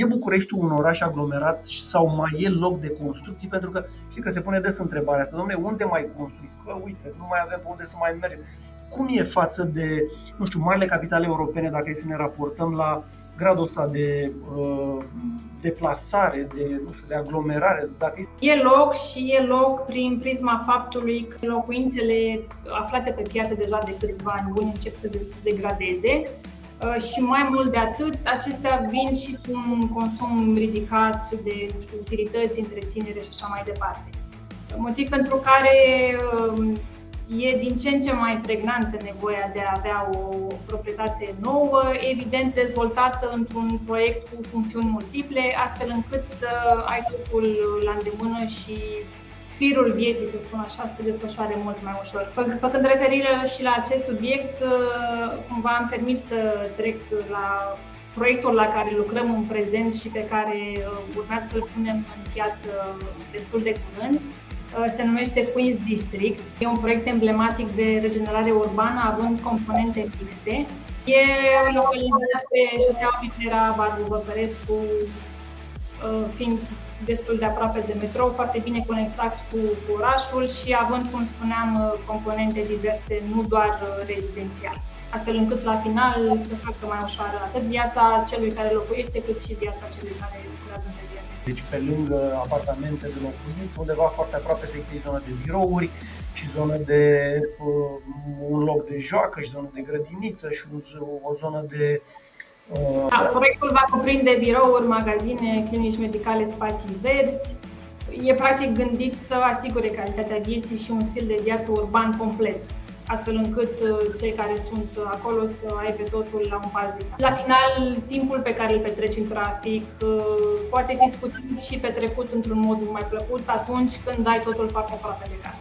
E Bucureștiul un oraș aglomerat sau mai e loc de construcții? Pentru că știi că se pune des întrebarea asta, dom'le, unde mai construiți? Că uite, nu mai avem pe unde să mai mergem. Cum e față de, nu știu, marile capitale europene, dacă e să ne raportăm la gradul ăsta de deplasare, de, nu știu, de aglomerare? Dacă E loc și e loc prin prisma faptului că locuințele aflate pe piață deja de câțiva ani buni încep să se degradeze. Și mai mult de atât, acestea vin și cu un consum ridicat de, nu știu, utilități, întreținere și așa mai departe. Motiv pentru care e din ce în ce mai pregnantă nevoia de a avea o proprietate nouă, evident dezvoltată într-un proiect cu funcțiuni multiple, astfel încât să ai totul la îndemână și firul vieții, să spun așa, să se desfășoare mult mai ușor. Făcând referire și la acest subiect, cumva îmi permit să trec la proiectul la care lucrăm în prezent și pe care urmează să-l punem în piață destul de curând. Se numește Queens District. E un proiect emblematic de regenerare urbană, având componente mixte. E localizat pe șoseaua Mitera Barbu Văcărescu, fiind destul de aproape de metrou, foarte bine conectat cu orașul și având, cum spuneam, componente diverse, nu doar rezidențiale, astfel încât la final să facă mai ușoară atât viața celui care locuiește, cât și viața celui care lucrează în rezidență. Deci pe lângă apartamente de locuit, undeva foarte aproape să existe zonă de birouri și zonă de un loc de joacă și zonă de grădiniță și o zonă de... Proiectul va cuprinde birouri, magazine, clinici medicale, spații verzi. E practic gândit să asigure calitatea vieții și un stil de viață urban complet, astfel încât cei care sunt acolo să aibă totul la un pas distanță. La final, timpul pe care îl petreci în trafic poate fi scutit și petrecut într-un mod mai plăcut atunci când ai totul foarte aproape de casă.